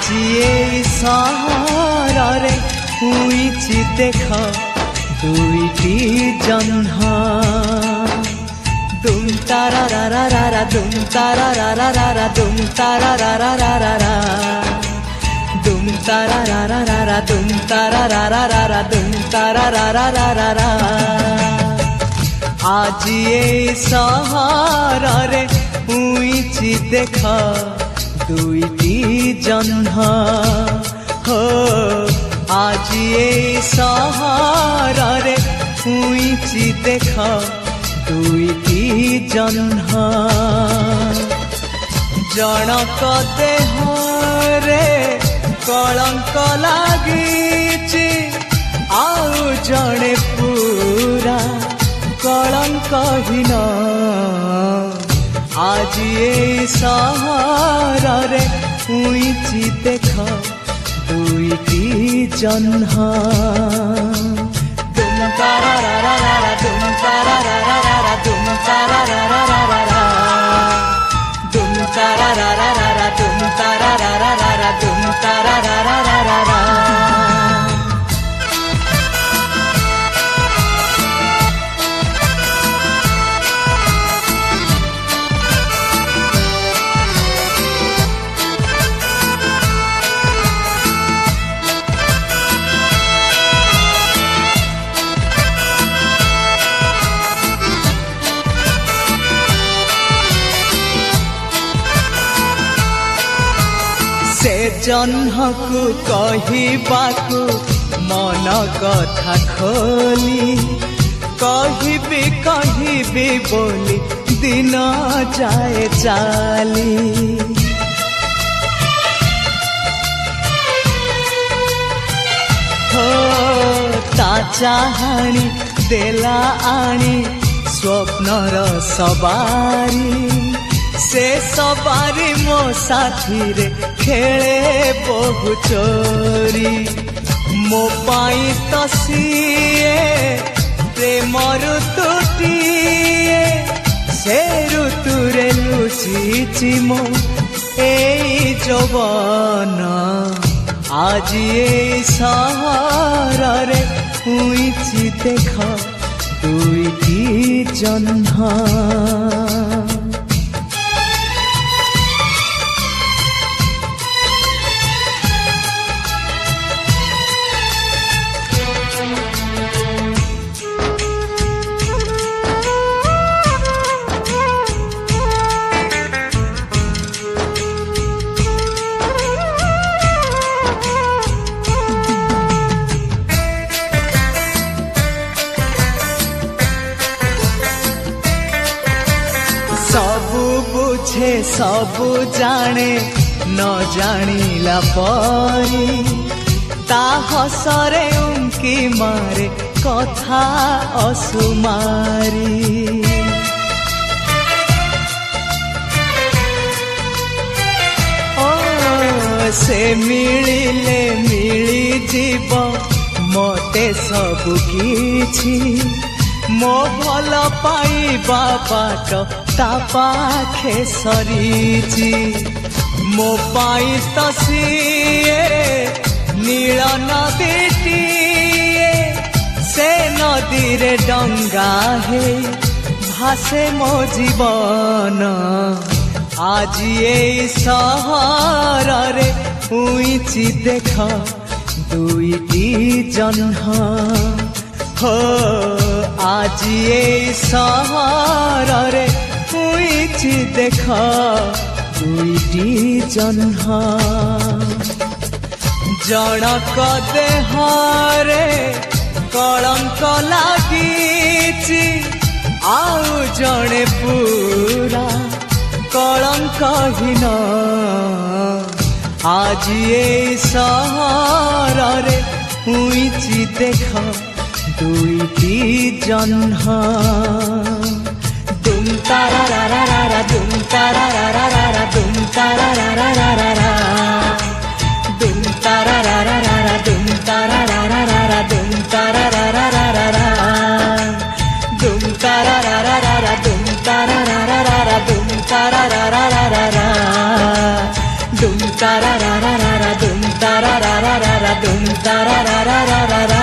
আজি এই সহরে হুইছি দেখ দুইটি জহ্ন দুম তারা রা রা রা রা দুম তারা রা রা রা রা দুম তারা রা রা রা রা রা দুম তারা রা রা রা রা দুম তারা রা রা রা রা দুম তারা রা রা রা রা রা আজি এই সহরে হুইছি দেখ দুইটি জহ্ন হো আজি এই সহরে হুইছি দেখ দুইটি জহ্ন জনক দেহরে কলঙ্ক লাগিছি আউ জনে পুরা কলঙ্কহীন আজি এই সহরে হুইছি দেখ দুইটি জহ্ন দুম তারা রা রা রা রা দুম তারা রা রা রা রা দুম তারা রা রা রা রা রা দুম তারা রা রা রা রা দুম তারা রা রা রা রা দুম তারা রা রা রা রা রা से जह्नकु कहिबाकु मन कथा खोली कहिबी बोली दिन जाए चाली हो ता चाहाणी देला आनी स्वप्नर सवारी से सवारी मो साथी रे खेले बहु चोरी मो पाई तो सीए प्रेम ऋतुटीए से ऋतुरे लुचिची मो एई जौवन আজি এই সহরে হুইছি দেখ দুইটি জহ্ন सबु बुझे सबु जाने न जानिला परी ता हसरे उनकी मारे कथा असुमारी ओ से मिलिले मिली जीव मते सबु किछि मो भल पाइबा बाट ता पाखे सरीची मो पाई तो सीए नील नदीटीए से नदी रे डंगा हे भासे मो जीवन আজি এই সহরে হুইছি দেখ দুইটি জহ্ন हो আজি এই সহরে হুইছি দেখ দুইটি জহ্ন জনক দেহরে কলঙ্ক লাগিছি আউ জনে পুরা কলঙ্কহীন আজি এই সহরে হুইছি দেখ দুইটি জহ্ন দুম তারা রা রা রা রা দুম তারা রা রা রা রা দুম তারা রা রা রা রা রা দুম তারা রা রা রা রা দুম তারা রা রা রা রা দুম তারা রা রা রা রা রা দুম তারা রা রা রা রা দুম তারা রা রা রা রা দুম তারা রা রা রা রা রা dum tarararara dum tarararara dum tarararara